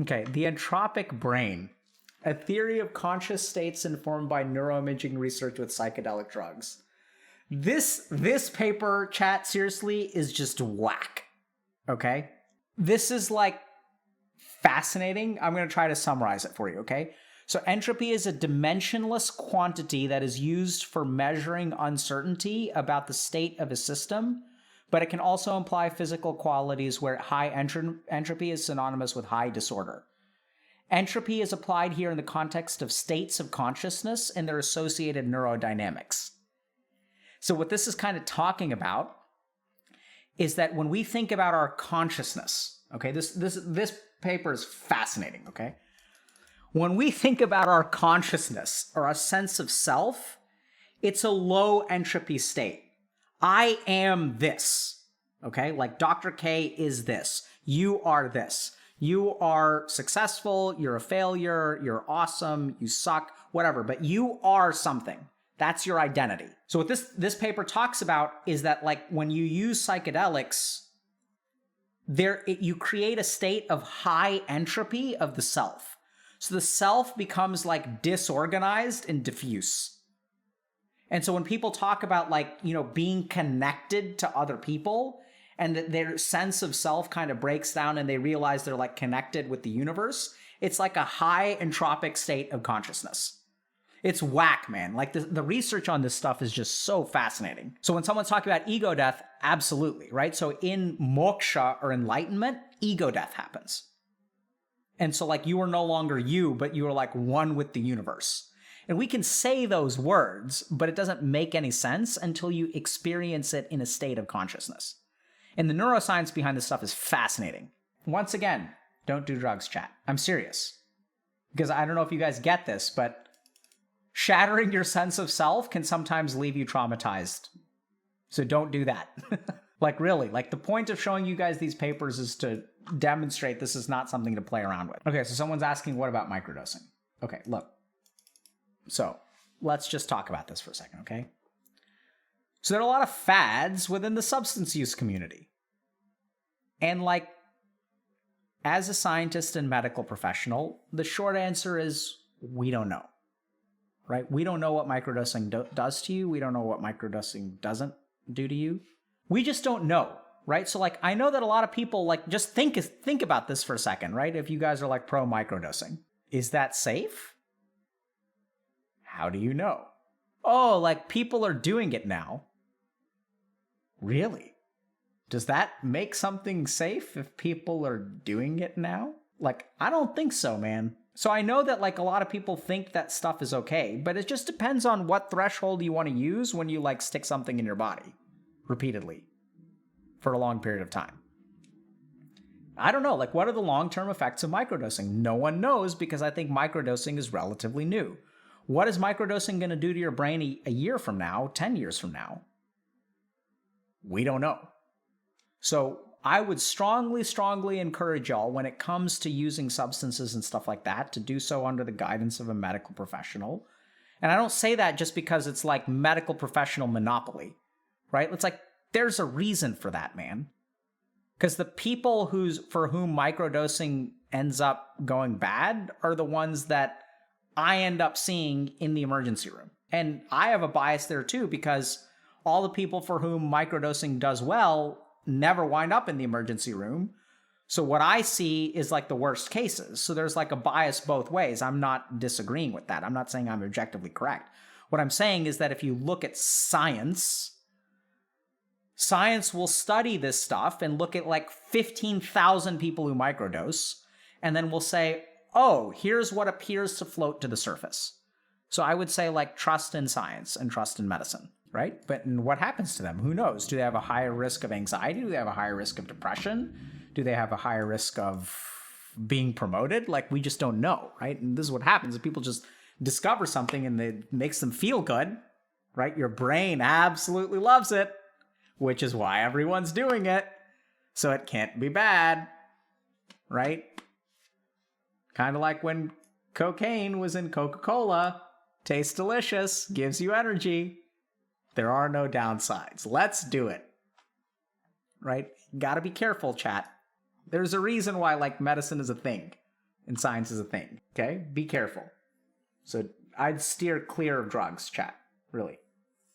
Okay, the entropic brain, a theory of conscious states informed by neuroimaging research with psychedelic drugs. This paper, chat, seriously, is just whack. Okay? This is like fascinating. I'm going to try to summarize it for you, okay? So entropy is a dimensionless quantity that is used for measuring uncertainty about the state of a system, but it can also imply physical qualities where high entropy is synonymous with high disorder. Entropy is applied here in the context of states of consciousness and their associated neurodynamics. So what this is kind of talking about is that when we think about our consciousness, okay, this paper is fascinating, okay? When we think about our consciousness or a sense of self, it's a low entropy state. I am this, okay? Like Dr. K is this. You are this. You are successful, you're a failure, you're awesome, you suck, whatever, but you are something. That's your identity. So what this paper talks about is that like when you use psychedelics, you create a state of high entropy of the self. So the self becomes like disorganized and diffuse. And so when people talk about like, you know, being connected to other people and that their sense of self kind of breaks down and they realize they're like connected with the universe, it's like a high entropic state of consciousness. It's whack, man. Like the research on this stuff is just so fascinating. So when someone's talking about ego death, absolutely, right? So in moksha or enlightenment, ego death happens. And so like you are no longer you, but you are like one with the universe. And we can say those words, but it doesn't make any sense until you experience it in a state of consciousness. And the neuroscience behind this stuff is fascinating. Once again, don't do drugs, chat. I'm serious. Because I don't know if you guys get this, but shattering your sense of self can sometimes leave you traumatized. So don't do that. Like really, like the point of showing you guys these papers is to demonstrate this is not something to play around with. Okay, so someone's asking, what about microdosing? Okay, look. So let's just talk about this for a second, okay? So there are a lot of fads within the substance use community. And like, as a scientist and medical professional, the short answer is we don't know. Right? We don't know what microdosing does to you. We don't know what microdosing doesn't do to you. We just don't know, right? So like, I know that a lot of people like just think about this for a second, right? If you guys are like pro microdosing, is that safe? How do you know? Oh, like people are doing it now. Really? Does that make something safe if people are doing it now? Like, I don't think so, man. So I know that like a lot of people think that stuff is okay, but it just depends on what threshold you want to use when you like stick something in your body repeatedly for a long period of time. I don't know, like what are the long-term effects of microdosing? No one knows because I think microdosing is relatively new. What is microdosing going to do to your brain a year from now, 10 years from now? We don't know. So I would strongly encourage y'all when it comes to using substances and stuff like that to do so under the guidance of a medical professional. And I don't say that just because it's like medical professional monopoly, right? It's like there's a reason for that, man. Because the people for whom microdosing ends up going bad are the ones that I end up seeing in the emergency room. And I have a bias there too because all the people for whom microdosing does well never wind up in the emergency room. So what I see is like the worst cases. So there's like a bias both ways. I'm not disagreeing with that. I'm not saying I'm objectively correct. What I'm saying is that if you look at science will study this stuff and look at like 15,000 people who microdose, and then we'll say, oh, here's what appears to float to the surface. So I would say like trust in science and trust in medicine. Right? But what happens to them? Who knows? Do they have a higher risk of anxiety? Do they have a higher risk of depression? Do they have a higher risk of being promoted? Like, we just don't know, right? And this is what happens if people just discover something and it makes them feel good, right? Your brain absolutely loves it, which is why everyone's doing it. So it can't be bad, right? Kind of like when cocaine was in Coca-Cola. Tastes delicious, gives you energy. There are no downsides. Let's do it. Right? Gotta be careful, chat. There's a reason why, like, medicine is a thing. and science is a thing. Okay, be careful. So I'd steer clear of drugs, chat. Really.